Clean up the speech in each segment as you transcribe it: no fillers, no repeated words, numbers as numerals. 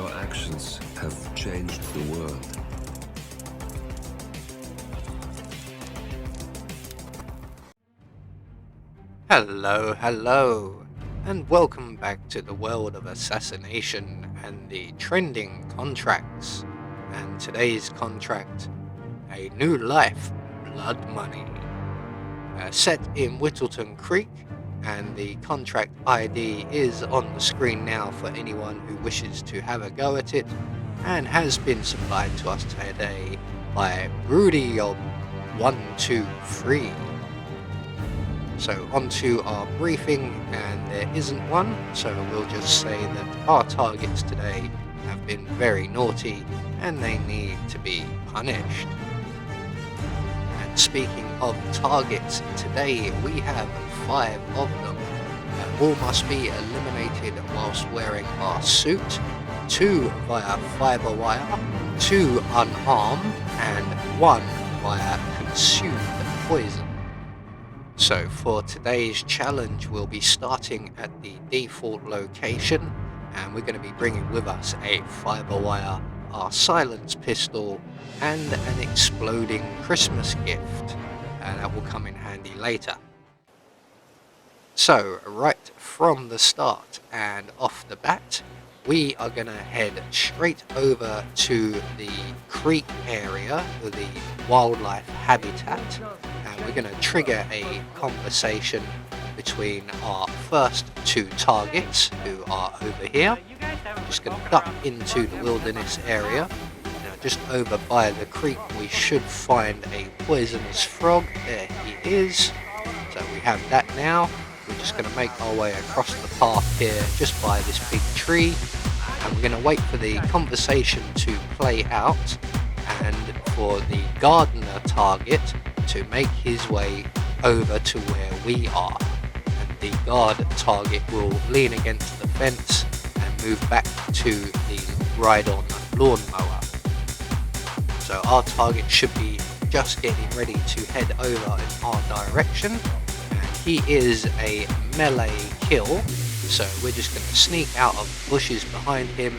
Our actions have changed the world. Hello, and welcome back to the world of assassination and the trending contracts. And today's contract, a new life, blood money. Set in Whittleton Creek, and the contract ID is on the screen now for anyone who wishes to have a go at it, and has been supplied to us today by Rudy of 123. So on to our briefing, and there isn't one, so we'll just say that our targets today have been very naughty and they need to be punished. And speaking of targets, today we have 5 of them. All must be eliminated whilst wearing our suit, 2 via fiber wire, 2 unarmed, and 1 via consumed poison. So for today's challenge, we'll be starting at the default location, and we're going to be bringing with us a fiber wire, our silence pistol, and an exploding Christmas gift, and that will come in handy later. So right from the start and off the bat, we are going to head straight over to the creek area, the wildlife habitat, and we're going to trigger a conversation between our first 2 targets, who are over here. I'm just going to duck into the wilderness area. Now just over by the creek we should find a poisonous frog. There he is. So we have that now. We're just going to make our way across the path here just by this big tree, and we're going to wait for the conversation to play out and for the gardener target to make his way over to where we are, and the guard target will lean against the fence and move back to the ride-on lawnmower. So our target should be just getting ready to head over in our direction, and he is a melee kill, so we're just going to sneak out of bushes behind him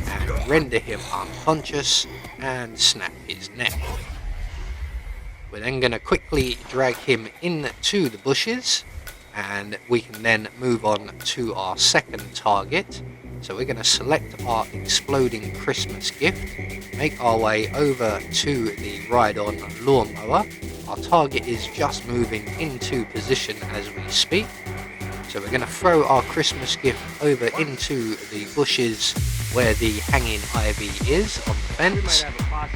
and render him unconscious and snap his neck. We're then going to quickly drag him into the bushes, and we can then move on to our second target. So we're going to select our exploding Christmas gift, make our way over to the ride-on lawnmower. Our target is just moving into position as we speak. So we're going to throw our Christmas gift over into the bushes where the hanging ivy is on the fence,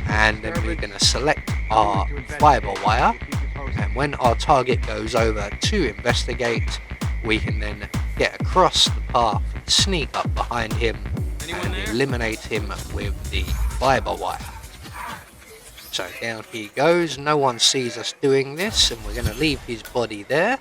and then we're going to select our fiber wire, and when our target goes over to investigate, we can then get across the path, sneak up behind him, and eliminate him with the fiber wire. So down he goes. No one sees us doing this, and we're going to leave his body there,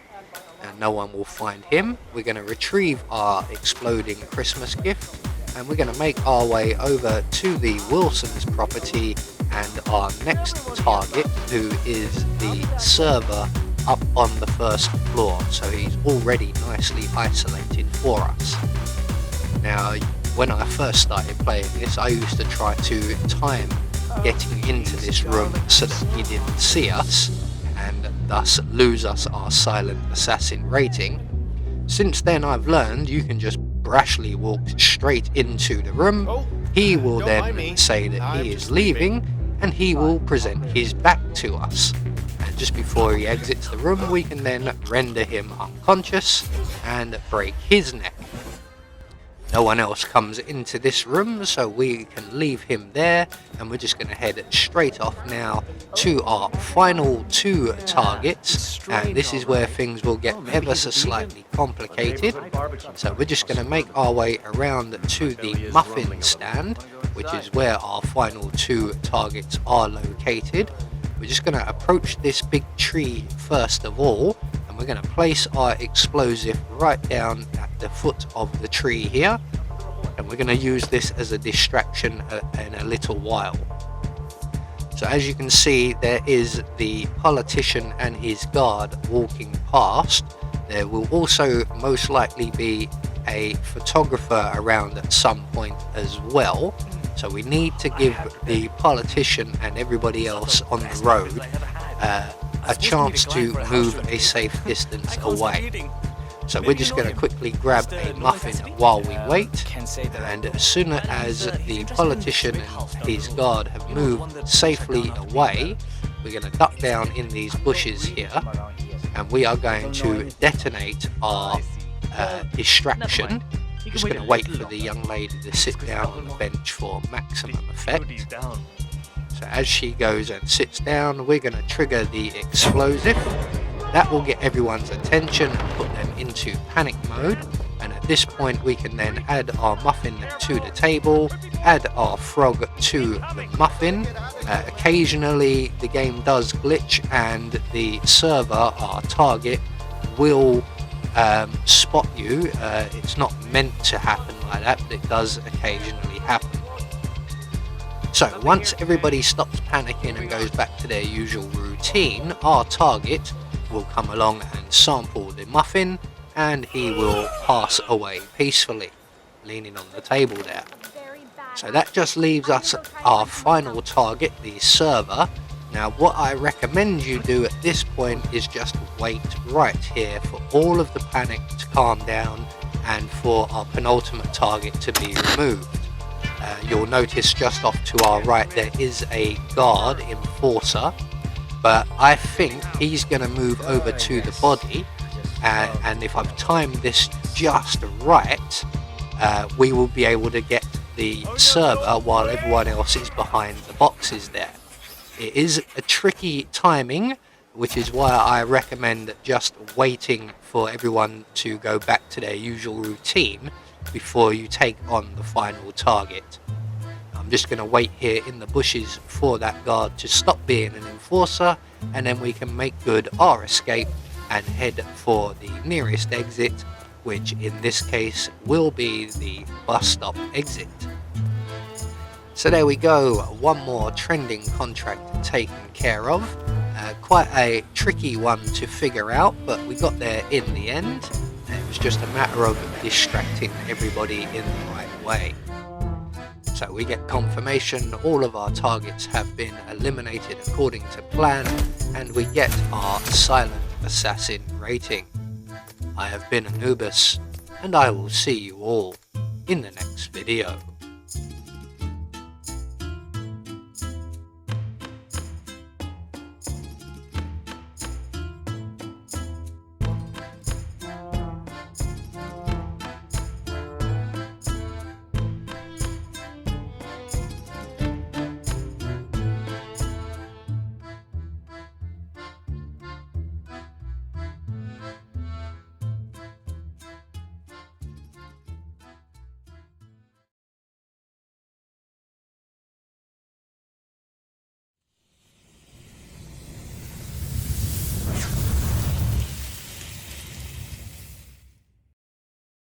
and no one will find him. We're going to retrieve our exploding Christmas gift, and we're going to make our way over to the Wilson's property and our next target, who is the server up on the first floor. So he's already nicely isolated for us. Now, when I first started playing this, I used to try to time getting into this room so that he didn't see us, and thus lose us our silent assassin rating. Since then I've learned you can just brashly walk straight into the room. He will then say that he is leaving, and he will present his back to us. And just before he exits the room, we can then render him unconscious and break his neck. No one else comes into this room, so we can leave him there, and we're just going to head straight off now to our final 2 targets, and this is where things will get ever so slightly complicated. So we're just going to make our way around to the muffin stand, which is where our final 2 targets are located. We're just going to approach this big tree first of all, and we're going to place our explosive right down at the foot of the tree here, and we're going to use this as a distraction in a little while. So as you can see, there is the politician and his guard walking past. There will also most likely be a photographer around at some point as well. So we need to give the politician and everybody else on the road a chance to move a safe distance away. So we're just going to quickly grab a muffin while we wait, and as soon as the politician and his guard have moved safely away, we're going to duck down in these bushes here, and we are going to detonate our distraction. Just going to wait for the young lady to sit down on the bench for maximum effect. So as she goes and sits down, we're going to trigger the explosive. That will get everyone's attention and put them into panic mode. And at this point we can then add our muffin to the table, add our frog to the muffin. Occasionally the game does glitch and the server, our target, will spot you. It's not meant to happen like that, but it does occasionally happen. So once everybody stops panicking and goes back to their usual routine, our target will come along and sample the muffin, and he will pass away peacefully, leaning on the table there. So that just leaves us our final target, the server. Now what I recommend you do at this point is just wait right here for all of the panic to calm down and for our penultimate target to be removed. You'll notice just off to our right there is a guard enforcer, but I think he's going to move over to the body, and if I've timed this just right, we will be able to get the server while everyone else is behind the boxes there. It is a tricky timing, which is why I recommend just waiting for everyone to go back to their usual routine before you take on the final target. I'm just going to wait here in the bushes for that guard to stop being an enforcer, and then we can make good our escape and head for the nearest exit, which in this case will be the bus stop exit. So there we go, one more trending contract taken care of. Quite a tricky one to figure out, but we got there in the end. It was just a matter of distracting everybody in the right way. So we get confirmation all of our targets have been eliminated according to plan, and we get our silent assassin rating. I have been Anubis, and I will see you all in the next video.